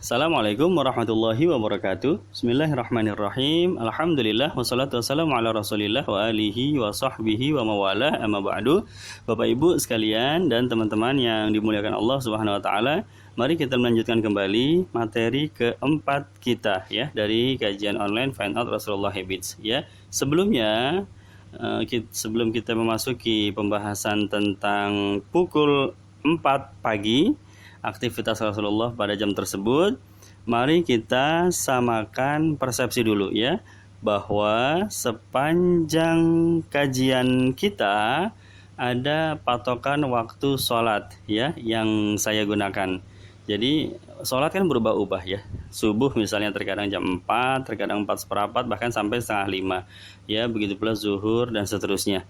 Assalamualaikum warahmatullahi wabarakatuh. Bismillahirrahmanirrahim. Alhamdulillah wassalatu wassalamu ala Rasulillah wa alihi wa sahbihi wa mawalah amma ba'du. Bapak Ibu sekalian dan teman-teman yang dimuliakan Allah Subhanahu wa taala, mari kita melanjutkan kembali materi keempat kita ya dari kajian online Find Out Rasulullah Habits ya. Sebelumnya sebelum kita memasuki pembahasan tentang pukul 4 pagi aktivitas Rasulullah pada jam tersebut, mari kita samakan persepsi dulu ya, bahwa sepanjang kajian kita ada patokan waktu sholat ya yang saya gunakan. Jadi sholat kan berubah-ubah ya. Subuh misalnya terkadang jam 4, terkadang 4:15, bahkan sampai 4:30 ya, begitu pula zuhur dan seterusnya.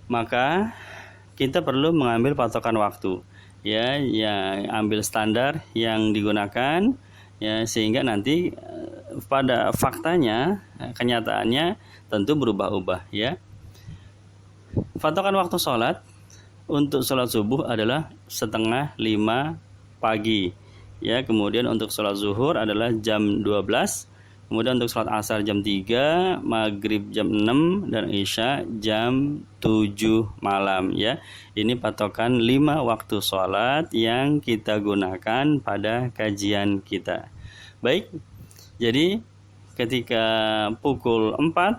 Maka kita perlu mengambil patokan waktu ya, ambil standar yang digunakan ya, sehingga nanti pada faktanya, kenyataannya tentu berubah-ubah ya. Patokan waktu sholat untuk sholat subuh adalah 4:30 pagi ya, kemudian untuk sholat zuhur adalah jam 12, kemudian untuk sholat asar jam 3, maghrib jam 6, dan isya jam 7 malam ya. Ini patokan 5 waktu sholat yang kita gunakan pada kajian kita. Baik, jadi ketika pukul 4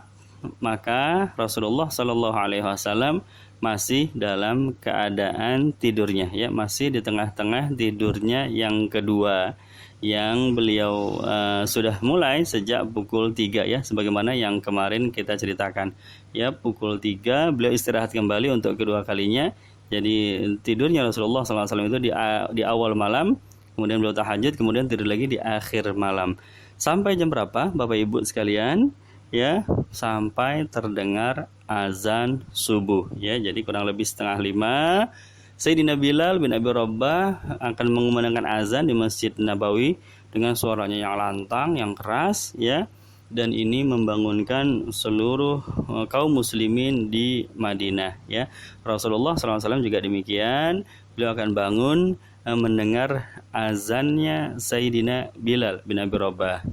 maka Rasulullah Shallallahu Alaihi Wasallam masih dalam keadaan tidurnya ya, masih di tengah-tengah tidurnya yang kedua, yang beliau sudah mulai sejak pukul 3 ya, sebagaimana yang kemarin kita ceritakan ya. Pukul 3 beliau istirahat kembali untuk kedua kalinya. Jadi tidurnya Rasulullah SAW itu di awal malam, kemudian beliau tahajud, kemudian tidur lagi di akhir malam. Sampai jam berapa Bapak Ibu sekalian ya? Sampai terdengar azan subuh ya. Jadi kurang lebih 4:30 Sayyidina Bilal bin Abi Rabah akan mengumandangkan azan di Masjid Nabawi dengan suaranya yang lantang, yang keras ya, dan ini membangunkan seluruh kaum muslimin di Madinah ya. Rasulullah SAW juga demikian, beliau akan bangun mendengar azannya Sayyidina Bilal bin Abi Rabah.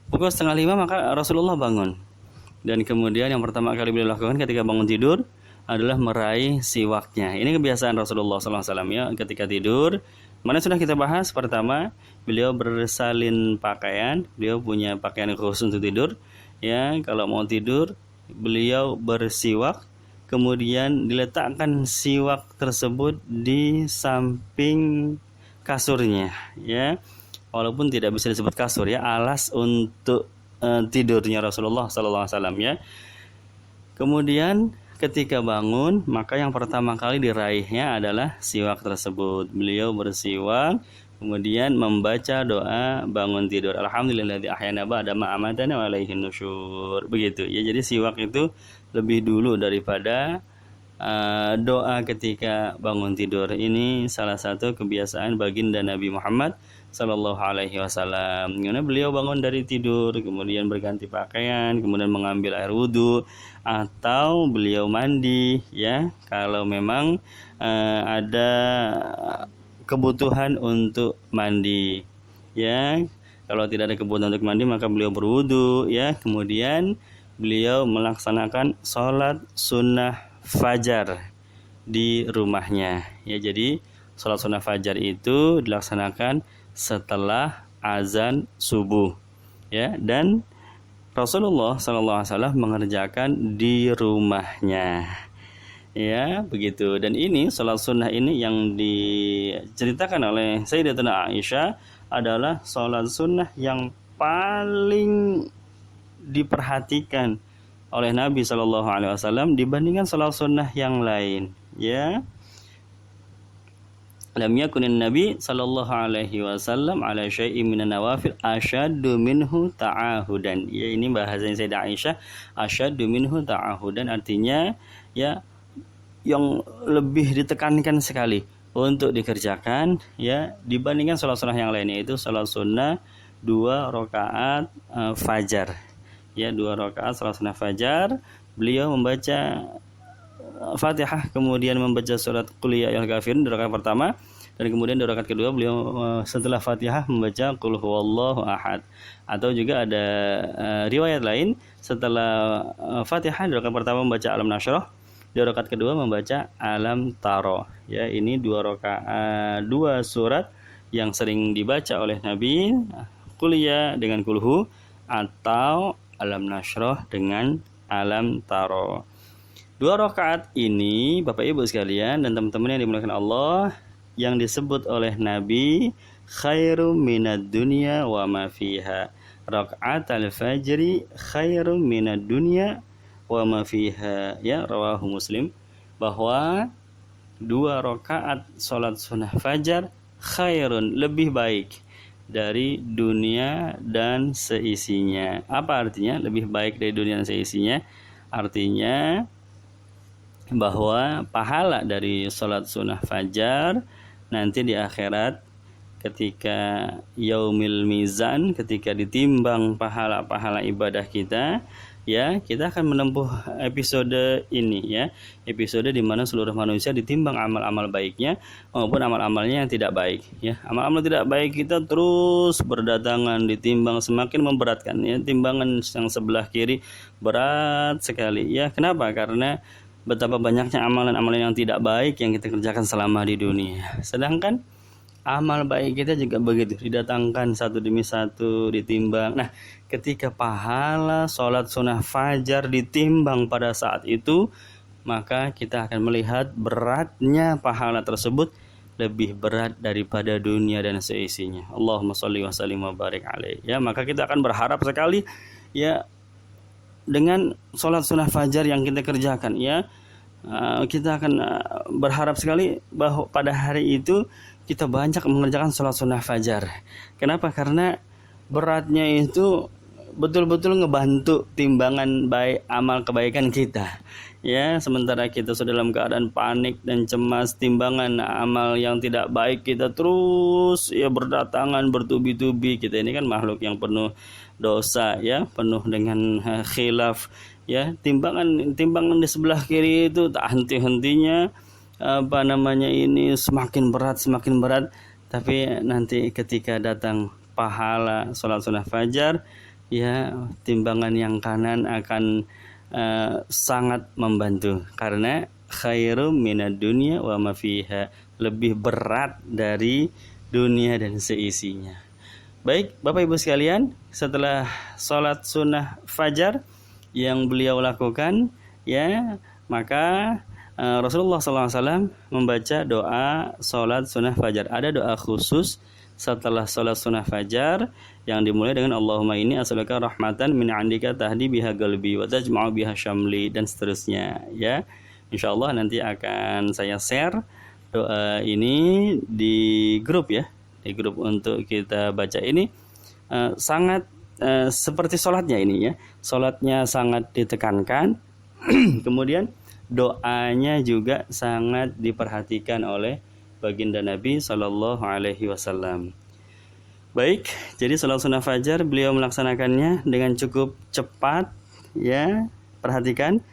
Pukul 4:30 maka Rasulullah bangun, dan kemudian yang pertama kali beliau lakukan ketika bangun tidur adalah meraih siwaknya. Ini kebiasaan Rasulullah SAW ya, ketika tidur. Mana sudah kita bahas, pertama beliau bersalin pakaian, beliau punya pakaian khusus untuk tidur ya. Kalau mau tidur beliau bersiwak, kemudian diletakkan siwak tersebut di samping kasurnya ya, walaupun tidak bisa disebut kasur ya, alas untuk tidurnya Rasulullah SAW ya. Kemudian ketika bangun, maka yang pertama kali diraihnya adalah siwak tersebut. Beliau bersiwak, kemudian membaca doa bangun tidur. Alhamdulilladzi ahyana ba'da ma amatana wa ilaihin nusyur. Begitu ya. Jadi siwak itu lebih dulu daripada doa ketika bangun tidur. Ini salah satu kebiasaan baginda Nabi Muhammad Sallallahu Alaihi Wasallam. Karena beliau bangun dari tidur, kemudian berganti pakaian, kemudian mengambil air wudhu, atau beliau mandi ya, kalau memang ada kebutuhan untuk mandi ya. Kalau tidak ada kebutuhan untuk mandi maka beliau berwudhu ya, kemudian beliau melaksanakan sholat sunnah fajar di rumahnya ya. Jadi sholat sunnah fajar itu dilaksanakan setelah azan subuh ya, dan Rasulullah SAW mengerjakan di rumahnya ya, begitu. Dan ini sholat sunnah ini yang diceritakan oleh Sayyidatuna Aisyah adalah sholat sunnah yang paling diperhatikan oleh Nabi SAW dibandingkan sholat sunnah yang lain ya. Lam yakunin Nabi sallallahu alaihi wasallam ala syai'in minan nawafil asyaddu minhu ta'ahudan. Ya, ini bahasanya Sayyidah Aisyah, asyaddu minhu ta'ahudan, artinya ya yang lebih ditekankan sekali untuk dikerjakan ya dibandingkan sholat sunnah yang lain, yaitu sholat sunnah 2 rakaat fajar ya, 2 rakaat sholat sunnah fajar. Beliau membaca Fatihah, kemudian membaca surat Qul ya ayyuhal kafirun di rakaat pertama, Dan kemudian di rakaat kedua beliau setelah Fatihah membaca Qul huwallahu ahad. Atau juga ada riwayat lain setelah Fatihah di rakaat pertama membaca Alam Nashrah, di rakaat kedua membaca Alam Taro. Ya, ini dua surat yang sering dibaca oleh Nabi, Qul ya dengan Qulhu atau Alam Nashrah dengan Alam Taro. Dua rakaat ini Bapak Ibu sekalian dan teman-teman yang dimuliakan Allah, yang disebut oleh Nabi khairum minad dunya wa ma fiha. Rakaat al-fajri khairum minad dunya wa ma fiha. Ya, rawahu Muslim, bahwa dua rakaat salat sunnah fajar khairun, lebih baik dari dunia dan seisinya. Apa artinya lebih baik dari dunia dan seisinya? Artinya bahwa pahala dari sholat sunnah fajar nanti di akhirat ketika yaumil mizan, ketika ditimbang pahala-pahala ibadah kita, ya, kita akan menempuh episode ini, ya, episode di mana seluruh manusia ditimbang amal-amal baiknya maupun amal-amalnya yang tidak baik, ya. Amal-amal tidak baik kita terus berdatangan ditimbang, semakin memberatkan, ya, timbangan yang sebelah kiri berat sekali, ya. Kenapa? Karena betapa banyaknya amalan-amalan yang tidak baik yang kita kerjakan selama di dunia. Sedangkan amal baik kita juga begitu, didatangkan satu demi satu, ditimbang. Nah, ketika pahala sholat sunnah fajar ditimbang pada saat itu, maka kita akan melihat beratnya pahala tersebut lebih berat daripada dunia dan seisinya. Allahumma sholli wa sallim wa barik alaih. Ya, maka kita akan berharap sekali, ya, dengan sholat sunnah fajar yang kita kerjakan, ya, kita akan berharap sekali bahwa pada hari itu kita banyak mengerjakan sholat sunnah fajar. Kenapa? Karena beratnya itu betul-betul ngebantu timbangan baik amal kebaikan kita, ya. Sementara kita sudah dalam keadaan panik dan cemas, timbangan amal yang tidak baik kita terus, ya, berdatangan bertubi-tubi. Kita ini kan makhluk yang penuh dosa, ya, penuh dengan khilaf, ya. Timbangan di sebelah kiri itu tak henti-hentinya, ini semakin berat, tapi nanti ketika datang pahala sholat sunnah fajar, ya, timbangan yang kanan akan sangat membantu, karena khairum minad dunya wa ma fiha, lebih berat dari dunia dan seisinya. Baik, Bapak Ibu sekalian, setelah sholat sunnah fajar yang beliau lakukan, ya, maka Rasulullah SAW membaca doa sholat sunnah fajar. Ada doa khusus setelah sholat sunnah fajar yang dimulai dengan Allahumma inni as'aluka rahmatan min 'indika tahdi biha qalbi wa tajma'u biha syamli, dan seterusnya, ya. Insyaallah nanti akan saya share doa ini di grup, ya, di grup untuk kita baca ini. Sangat seperti sholatnya ini, ya, sholatnya sangat ditekankan kemudian doanya juga sangat diperhatikan oleh baginda Nabi Shallallahu Alaihi Wasallam. Baik, jadi sholat sunnah fajar beliau melaksanakannya dengan cukup cepat, ya. Perhatikan,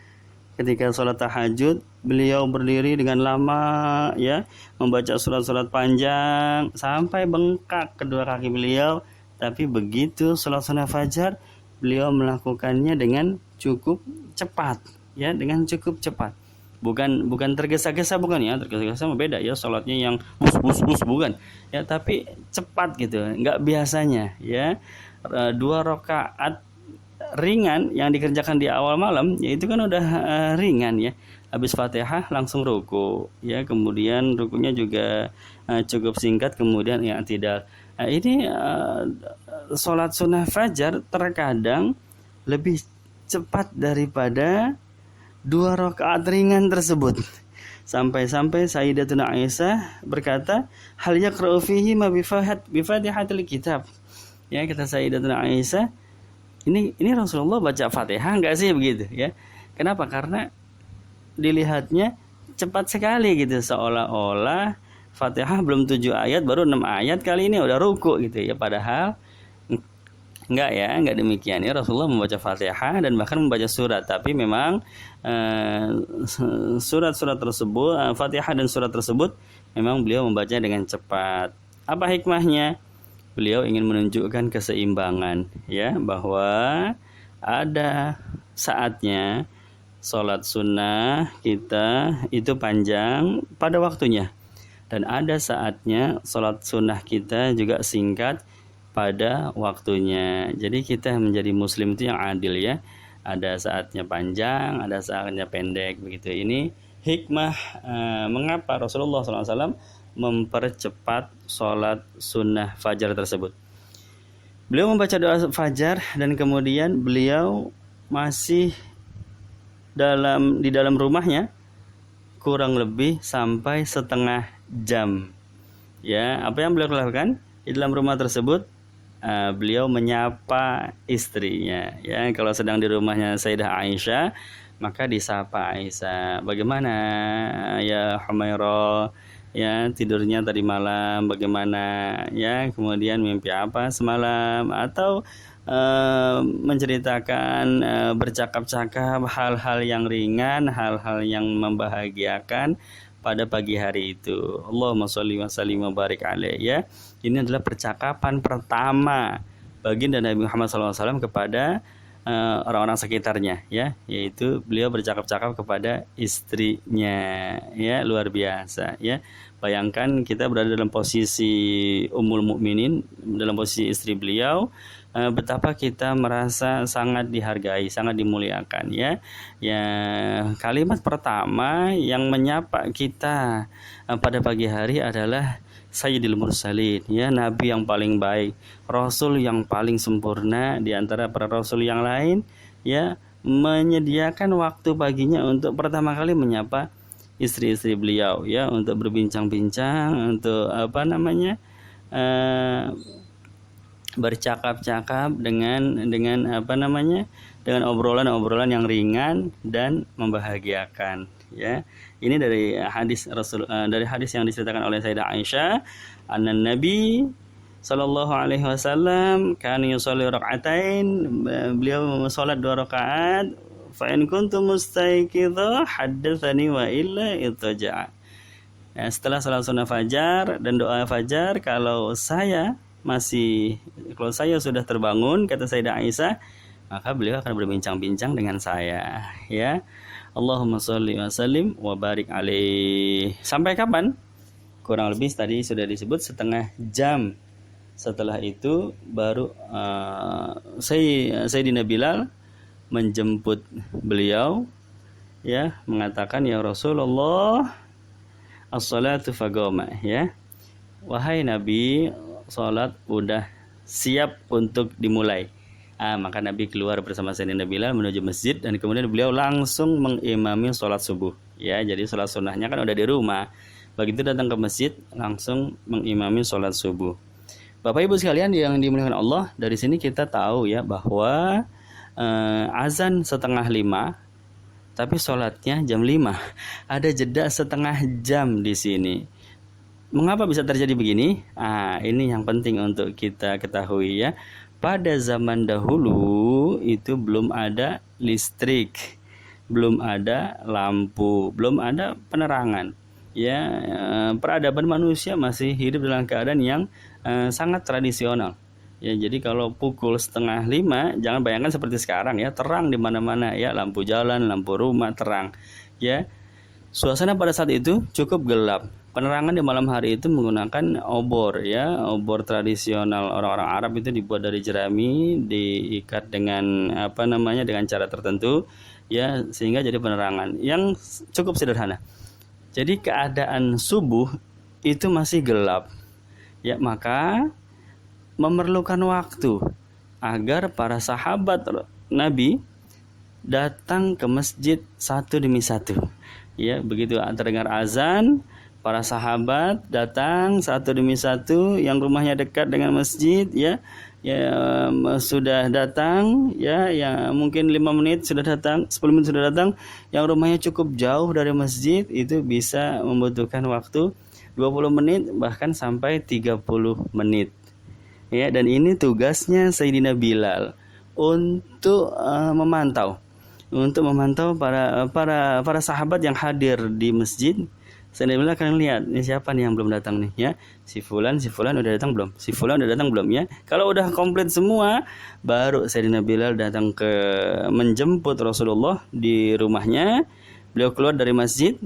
ketika sholat tahajud beliau berdiri dengan lama, ya, membaca surat-surat panjang sampai bengkak kedua kaki beliau. Tapi begitu sholat sunnah fajar beliau melakukannya dengan cukup cepat, ya, dengan cukup cepat. Bukan tergesa-gesa, bukan, ya. Tergesa-gesa beda, ya, sholatnya yang bus bukan, ya, tapi cepat gitu, nggak biasanya, ya. 2 rakaat ringan yang dikerjakan di awal malam, ya, itu kan udah ringan, ya. Habis Fatihah langsung ruku, ya, kemudian rukunya juga cukup singkat, kemudian ya tidak. Nah, ini sholat sunnah fajar terkadang lebih cepat daripada 2 rakaat ringan tersebut. Sampai-sampai Sayyidatuna Aisyah berkata, hal yaqra'u fihi ma bifatihatil kitab. Ya, kata Sayyidatuna Aisyah, ini Rasulullah baca Fatihah enggak sih, begitu, ya. Kenapa? Karena dilihatnya cepat sekali gitu, seolah-olah Fatihah belum 7 ayat, baru 6 ayat kali ini udah ruku gitu, ya. Padahal enggak, ya, enggak demikian, ya. Rasulullah membaca Fatihah dan bahkan membaca surat, tapi memang surat-surat tersebut, Fatihah dan surat tersebut memang beliau membacanya dengan cepat. Apa hikmahnya? Beliau ingin menunjukkan keseimbangan, ya, bahwa ada saatnya sholat sunnah kita itu panjang pada waktunya, dan ada saatnya sholat sunnah kita juga singkat pada waktunya. Jadi kita menjadi muslim itu yang adil, ya. Ada saatnya panjang, ada saatnya pendek, begitu. Ini hikmah mengapa Rasulullah SAW mempercepat sholat sunnah fajar tersebut. Beliau membaca doa fajar dan kemudian beliau masih di dalam rumahnya kurang lebih sampai setengah jam. Ya, apa yang beliau lakukan di dalam rumah tersebut? Beliau menyapa istrinya. Ya, kalau sedang di rumahnya Sayyidah Aisyah, maka disapa Aisyah. Bagaimana ya Humairah? Ya, tidurnya tadi malam bagaimana, ya, kemudian mimpi apa semalam, atau menceritakan, bercakap-cakap hal-hal yang ringan, hal-hal yang membahagiakan pada pagi hari itu. Allahumma sholli wa sallim wa barik alaih, ya. Ini adalah percakapan pertama baginda Nabi Muhammad SAW kepada orang-orang sekitarnya, ya, yaitu beliau bercakap-cakap kepada istrinya, ya, luar biasa, ya. Bayangkan kita berada dalam posisi Ummul Mukminin, dalam posisi istri beliau, betapa kita merasa sangat dihargai, sangat dimuliakan, ya. Ya, kalimat pertama yang menyapa kita pada pagi hari adalah Sayyidil Mursalin, ya, nabi yang paling baik, rasul yang paling sempurna di antara para rasul yang lain, ya, menyediakan waktu paginya untuk pertama kali menyapa istri-istri beliau, ya, untuk berbincang-bincang, untuk bercakap-cakap dengan dengan obrolan-obrolan yang ringan dan membahagiakan, ya. Ini dari hadis yang diceritakan oleh Sayyidah Aisyah, anna Nabi sallallahu alaihi wasallam kana yusalli raka'atain, beliau salat 2 rakaat, fa in kuntum mustaiqidha haddatsani wa illa ittaja'a. Ya, setelah salat sunnah fajar dan doa fajar, kalau saya sudah terbangun, kata Sayyidah Aisyah, maka beliau akan berbincang-bincang dengan saya, ya. Allahumma sholli wa sallim wa barik alaih. Sampai kapan? Kurang lebih tadi sudah disebut setengah jam. Setelah itu baru Sayyidina Bilal menjemput beliau, ya, mengatakan, ya Rasulullah, as-salatu fagoma, ya. Wahai Nabi, salat udah siap untuk dimulai. Maka Nabi keluar bersama Sayyidina Bilal menuju masjid, dan kemudian beliau langsung mengimami sholat subuh, ya. Jadi sholat sunnahnya kan udah di rumah, begitu datang ke masjid langsung mengimami sholat subuh. Bapak Ibu sekalian yang dimuliakan Allah, dari sini kita tahu, ya, bahwa azan 4:30, tapi sholatnya jam 5. Ada jeda setengah jam di sini. Mengapa bisa terjadi begini? Ini yang penting untuk kita ketahui, ya. Pada zaman dahulu itu belum ada listrik, belum ada lampu, belum ada penerangan, ya. Peradaban manusia masih hidup dalam keadaan yang sangat tradisional, ya. Jadi kalau pukul 4:30, jangan bayangkan seperti sekarang, ya, terang di mana-mana, ya, lampu jalan, lampu rumah terang, ya. Suasana pada saat itu cukup gelap. Penerangan di malam hari itu menggunakan obor, ya, obor tradisional orang-orang Arab itu dibuat dari jerami, diikat dengan dengan cara tertentu, ya, sehingga jadi penerangan yang cukup sederhana. Jadi keadaan subuh itu masih gelap, ya, maka memerlukan waktu agar para sahabat Nabi datang ke masjid satu demi satu, ya. Begitu terdengar azan, para sahabat datang satu demi satu, yang rumahnya dekat dengan masjid, ya, sudah datang, ya, mungkin 5 menit sudah datang, 10 menit sudah datang. Yang rumahnya cukup jauh dari masjid itu bisa membutuhkan waktu 20 menit bahkan sampai 30 menit. Ya, dan ini tugasnya Sayyidina Bilal untuk memantau para sahabat yang hadir di masjid Sayyidina Bilal akan lihat, ini siapa nih yang belum datang nih ya. Si fulan udah datang belum? Si fulan udah datang belum ya? Kalau udah komplit semua, baru Sayyidina Bilal datang menjemput Rasulullah di rumahnya. Beliau keluar dari masjid,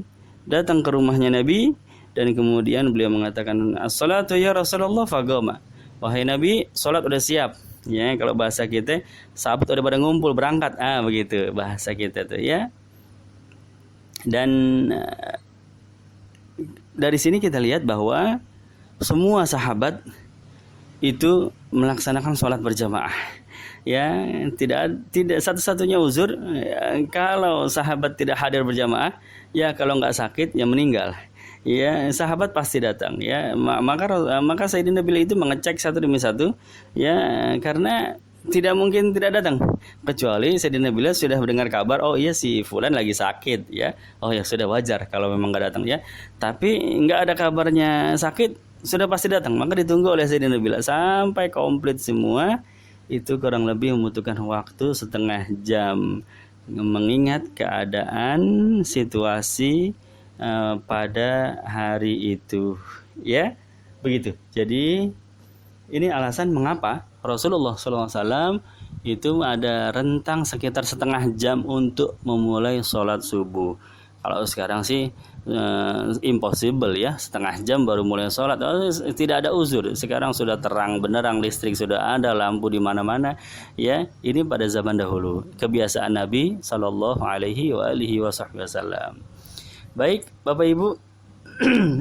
datang ke rumahnya Nabi, dan kemudian beliau mengatakan, "As-salatu ya Rasulullah fagoma." Wahai Nabi, salat udah siap. Ya, kalau bahasa kita, sahabat udah pada ngumpul berangkat. Begitu bahasa kita tuh ya. Dan dari sini kita lihat bahwa semua sahabat itu melaksanakan sholat berjamaah. Ya, tidak satu-satunya uzur kalau sahabat tidak hadir berjamaah, ya kalau nggak sakit ya meninggal. Ya, sahabat pasti datang ya. Maka Sayyidina Bilal itu mengecek satu demi satu ya, karena tidak mungkin tidak datang, kecuali Sayyidina Bilal sudah mendengar kabar, oh iya si fulan lagi sakit ya, oh ya sudah wajar kalau memang nggak datang ya. Tapi nggak ada kabarnya sakit, sudah pasti datang. Maka ditunggu oleh Sayyidina Bilal sampai komplit semua. Itu kurang lebih membutuhkan waktu setengah jam, mengingat keadaan situasi pada hari itu ya, begitu. Jadi ini alasan mengapa Rasulullah SAW itu ada rentang sekitar setengah jam untuk memulai sholat subuh. Kalau sekarang sih impossible ya, setengah jam baru mulai sholat. Tidak ada uzur. Sekarang sudah terang benderang, listrik sudah ada, lampu di mana-mana. Ya, ini pada zaman dahulu kebiasaan Nabi Shallallahu Alaihi Wasallam. Baik, Bapak Ibu,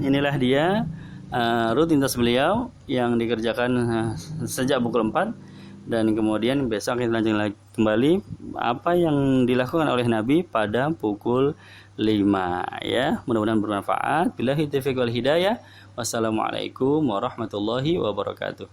inilah dia rutinitas beliau yang dikerjakan sejak pukul 4, dan kemudian besok kita lanjut lagi kembali apa yang dilakukan oleh Nabi pada pukul 5 ya. Mudah-mudahan bermanfaat. Billahi taufiq wal hidayah. Wassalamualaikum warahmatullahi wabarakatuh.